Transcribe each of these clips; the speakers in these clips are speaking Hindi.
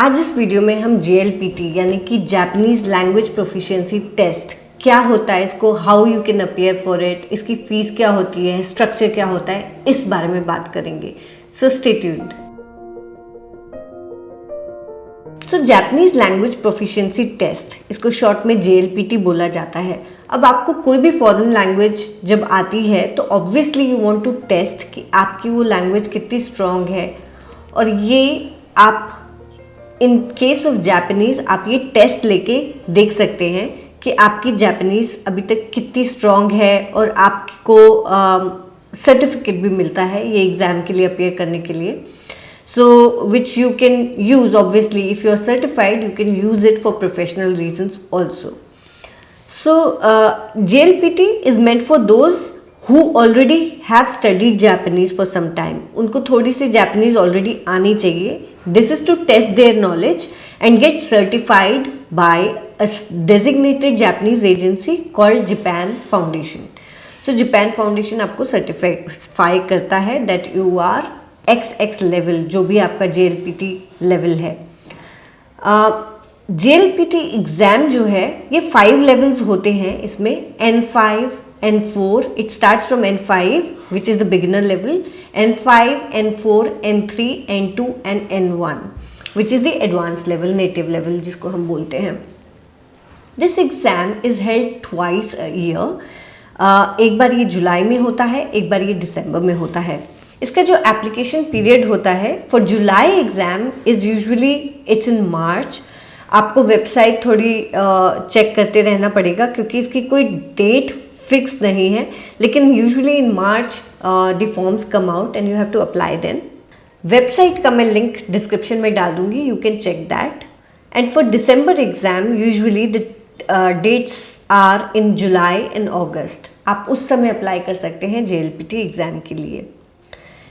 आज इस वीडियो में हम JLPT यानी कि जापानीज लैंग्वेज प्रोफिशिएंसी टेस्ट क्या होता है, इसको how you can appear for it, इसकी फीस क्या होती है, स्ट्रक्चर क्या होता है, इस बारे में बात करेंगे। So stay tuned. So Japanese language proficiency test, इसको शॉर्ट में JLPT बोला जाता है। अब आपको कोई भी फॉरेन लैंग्वेज जब आती है तो obviously you want to test कि आपकी वो लैंग्वेज कितनी स्ट्रॉन्ग है, और ये आप इन केस ऑफ जापानीज आप ये टेस्ट लेके देख सकते हैं कि आपकी जापानीज अभी तक कितनी स्ट्रॉन्ग है, और आपको सर्टिफिकेट भी मिलता है ये एग्ज़ाम के लिए अपियर करने के लिए। So which you can use, obviously if you are certified you can use it for professional reasons also. So JLPT is meant for those who already have studied Japanese for some time. उनको थोड़ी सी Japanese already आनी चाहिए. This is to test their knowledge and get certified by a designated Japanese agency called Japan Foundation. So Japan Foundation आपको certify करता है that you are XX level, जो भी आपका JLPT लेवल है। JLPT एग्ज़ाम जो है ये 5 लेवल्स होते हैं इसमें, N5, N4, it starts from N5 which is the beginner level, N5, N4, N3, N2 and N1 which is the advance level, native level जिसको हम बोलते हैं। This exam is held twice a year. एक बार ये जुलाई में होता है, एक बार ये दिसंबर में होता है। इसका जो एप्लीकेशन पीरियड होता है for July exam is usually it's in March. आपको वेबसाइट थोड़ी चेक करते रहना पड़ेगा क्योंकि इसकी कोई डेट फिक्स नहीं है, लेकिन usually in March the forms come out and you have to apply then. Website का मैं लिंक डिस्क्रिप्शन में डाल दूंगी, you can check that. And for December exam usually the dates are in July and August. आप उस समय अप्लाई कर सकते हैं JLPT एग्ज़ाम के लिए।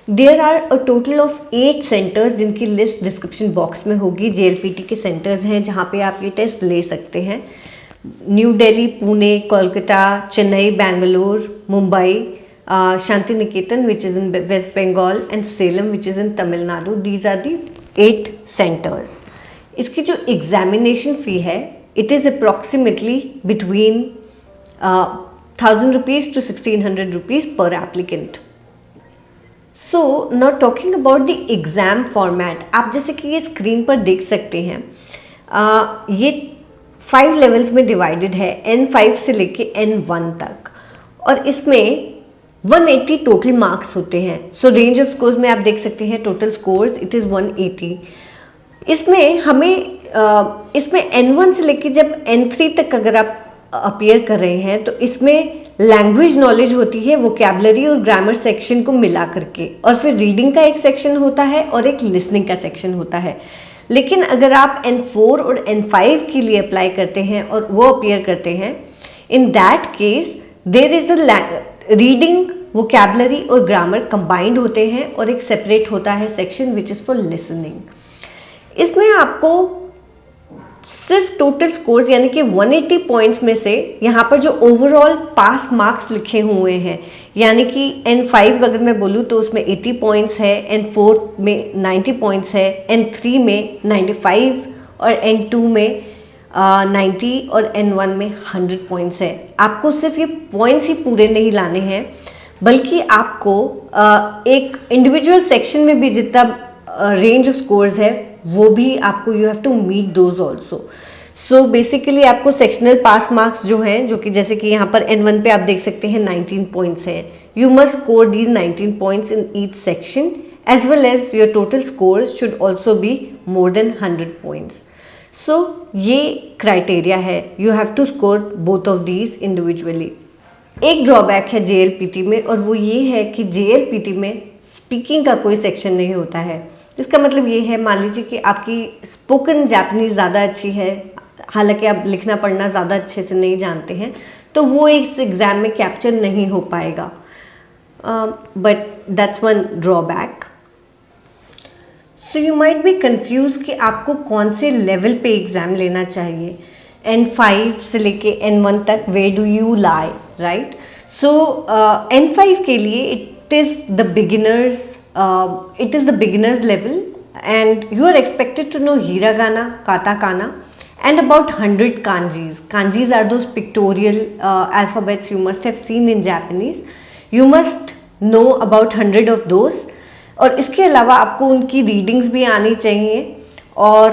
There are a total of 8 centres जिनकी लिस्ट डिस्क्रिप्शन बॉक्स में होगी। JLPT के सेंटर्स हैं जहाँ पे आप ये टेस्ट ले सकते हैं। New Delhi, Pune, Kolkata, Chennai, Bangalore, Mumbai, Shanti Niketan which is in West Bengal and Salem which is in Tamil Nadu. These are the 8 centres. इसकी जो एग्जामिनेशन फ़ी है it is approximately between 1000 rupees to 1600 rupees per applicant. So now talking about the exam format, आप जैसे कि ये स्क्रीन पर देख सकते हैं, ये 5 लेवल्स में डिवाइडेड है, N5 से लेके N1 तक, और इसमें 180 टोटल मार्क्स होते हैं। सो रेंज ऑफ स्कोर्स में आप देख सकते हैं टोटल स्कोर्स इट इज़ 180। इसमें हमें इसमें N1 से लेके जब N3 तक अगर आप अपियर कर रहे हैं तो इसमें लैंग्वेज नॉलेज होती है, वोकैबुलरी और ग्रामर सेक्शन को मिला करके, और फिर रीडिंग का एक सेक्शन होता है और एक लिसनिंग का सेक्शन होता है। लेकिन अगर आप N4 और N5 के लिए अप्लाई करते हैं और वो अपियर करते हैं, in that case there is a reading, vocabulary और ग्रामर कंबाइंड होते हैं, और एक सेपरेट होता है section which is for listening. इसमें आपको सिर्फ टोटल स्कोर्स यानी कि 180 पॉइंट्स में से यहाँ पर जो ओवरऑल पास मार्क्स लिखे हुए हैं, यानी कि N5 अगर मैं बोलूँ तो उसमें 80 पॉइंट्स है, N4 में 90 पॉइंट्स है, N3 में 95 और N2 में 90 और N1 में 100 पॉइंट्स है। आपको सिर्फ ये पॉइंट्स ही पूरे नहीं लाने हैं, बल्कि आपको एक इंडिविजुअल सेक्शन में भी जितना रेंज ऑफ स्कोर्स है वो भी आपको you have to meet those also. So basically आपको सेक्शनल पास मार्क्स जो हैं, जो कि जैसे कि यहाँ पर N1 पे आप देख सकते हैं 19 पॉइंट्स हैं, you must score these 19 points in each section as well as your total scores should also be more than 100 points. So ये क्राइटेरिया है, you have to score both of these individually. एक ड्रॉबैक है JLPT में, और वो ये है कि JLPT में स्पीकिंग का कोई सेक्शन नहीं होता है। इसका मतलब ये है, मान लीजिए कि आपकी स्पोकन जापानीज ज़्यादा अच्छी है, हालांकि आप लिखना पढ़ना ज़्यादा अच्छे से नहीं जानते हैं, तो वो इस एग्ज़ाम में कैप्चर नहीं हो पाएगा, but that's one drawback. So you might be confuse कि आपको कौन से लेवल पे एग्ज़ाम लेना चाहिए। N5 से लेके N1 तक way do you lie, right? So N5 के लिए it is the beginners level and you are expected to know hiragana, katakana, and about 100 kanjis. Kanjis are those pictorial alphabets you must have seen in Japanese. You must know about 100 of those. और इसके अलावा आपको उनकी रीडिंग्स भी आनी चाहिए, और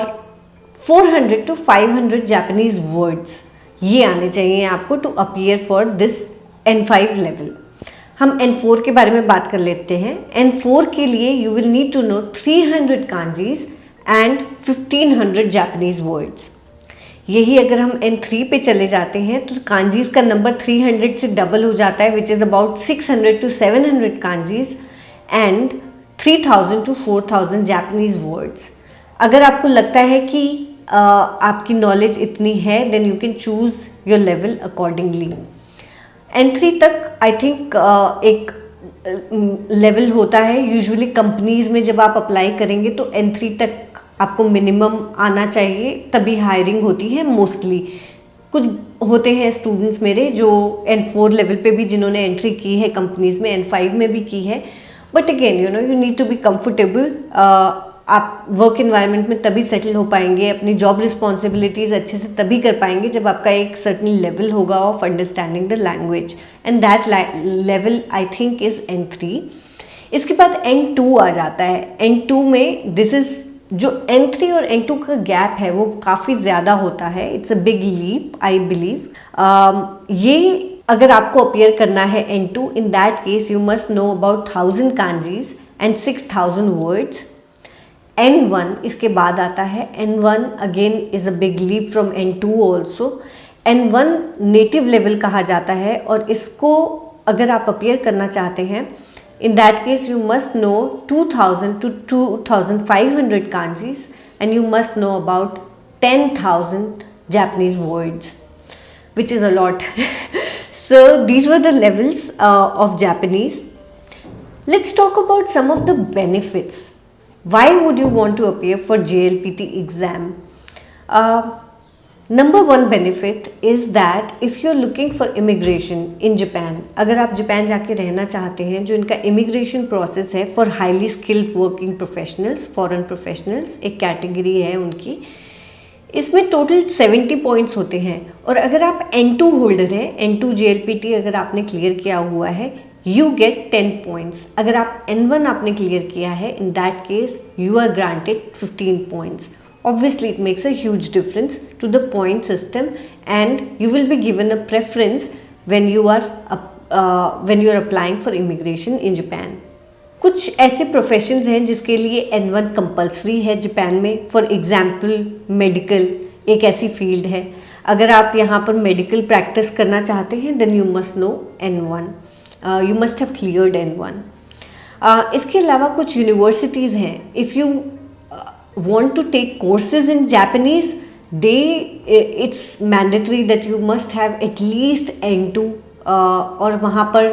400 to 500 जापानीज वर्ड्स ये आने चाहिए आपको to appear for this N5 level. हम N4 के बारे में बात कर लेते हैं. N4 के लिए you will need to know 300 kanjis and 1500 Japanese words. यही अगर हम N3 पे चले जाते हैं तो कांजीज का नंबर 300 से डबल हो जाता है, which is about 600 to 700 kanjis and 3000 to 4000 Japanese words. अगर आपको लगता है कि आपकी नॉलेज इतनी है, then you can choose your level accordingly. N3 तक आई थिंक एक लेवल होता है. यूजुअली कंपनीज में जब आप अप्लाई करेंगे तो N3 तक आपको मिनिमम आना चाहिए, तभी हायरिंग होती है मोस्टली. कुछ होते हैं स्टूडेंट्स मेरे जो N4 लेवल पे भी जिन्होंने एंट्री की है कंपनीज में, N5 में भी की है. But again you need to be comfortable. आप वर्क इन्वायरमेंट में तभी सेटल हो पाएंगे, अपनी जॉब रिस्पॉन्सिबिलिटीज़ अच्छे से तभी कर पाएंगे जब आपका एक सर्टन लेवल होगा of understanding the language, and that level I think is N3. इसके बाद N2 आ जाता है. N2 में दिस इज़ जो N3 और N2 का गैप है वो काफ़ी ज़्यादा होता है. It's a big leap I believe. ये अगर आपको अपियर करना है N2, in that case you must know about 1000 kanjis and 6000 words. N1 इसके बाद आता है. N1 again is a big leap from N2 also. N1 native level कहा जाता है, और इसको अगर आप अपियर करना चाहते हैं, in that case you must no 2000 to 2500 kanjis and you must know about 10,000 Japanese words, which is a lot. So these were the levels of Japanese. Let's talk about some of the benefits. Why would you want to appear for JLPT exam? Number one benefit is that if you're looking for immigration in Japan, अगर आप जापान जाके रहना चाहते हैं, जो इनका इमिग्रेशन प्रोसेस है for highly skilled working professionals, foreign professionals एक कैटेगरी है उनकी, इसमें टोटल 70 पॉइंट्स होते हैं. और अगर आप N2 होल्डर हैं, N2 JLPT अगर आपने क्लियर किया हुआ है, you get 10 points. अगर आप N1 आपने क्लियर किया है, in that case you are granted 15 points. Obviously it makes a huge difference to the point system, and you will be given a preference when you are applying for immigration in Japan. कुछ ऐसे प्रोफेशंस हैं जिसके लिए N1 कंपल्सरी है जापान में. फॉर एग्जाम्पल मेडिकल एक ऐसी फील्ड है. अगर आप यहाँ पर मेडिकल प्रैक्टिस करना चाहते हैं, then you must know N1. You must have cleared N1. इसके अलावा कुछ यूनिवर्सिटीज़ हैं, if you want to take courses in Japanese, it's mandatory that you must have at least N2. और वहाँ पर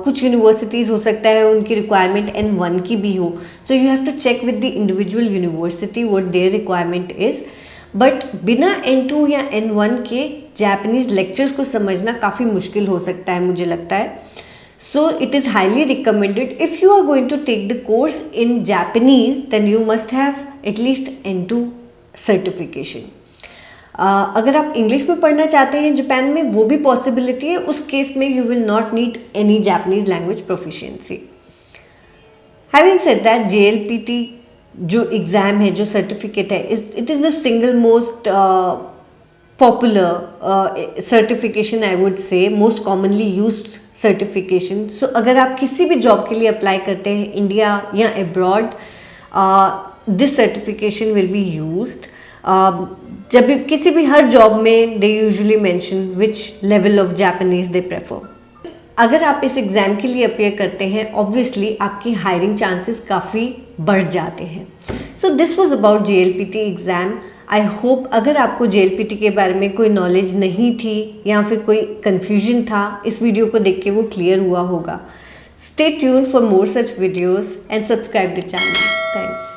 कुछ यूनिवर्सिटीज़ हो सकता है उनकी रिक्वायरमेंट N1 की भी हो. So you have to check with the individual university what their requirement is. But बिना N2 या N1 के जापानीज़ लेक्चर्स को समझना काफ़ी मुश्किल हो सकता है, मुझे लगता है. So it is highly recommended, if you are going to take the course in Japanese, then you must have at least N2 certification. अगर आप इंग्लिश में पढ़ना चाहते हैं जापान में, वो भी पॉसिबिलिटी है. उस केस में you will not need any Japanese language proficiency. Having said that, JLPT जो एग्ज़ाम है, जो सर्टिफिकेट है, it is the single most popular certification, I would say, most commonly used certification. So अगर आप किसी भी जॉब के लिए अप्लाई करते हैं इंडिया या abroad, this certification will be used. जब भी किसी भी हर जॉब में they usually mention which level of Japanese they prefer. अगर आप इस एग्ज़ाम के लिए अपेयर करते हैं, ऑब्वियसली आपकी हायरिंग चांसेस काफ़ी बढ़ जाते हैं. So this was about JLPT exam. I hope अगर आपको JLPT के बारे में कोई नॉलेज नहीं थी या फिर कोई कन्फ्यूजन था, इस वीडियो को देख के वो क्लियर हुआ होगा. Stay tuned for more such videos and subscribe the channel. Thanks.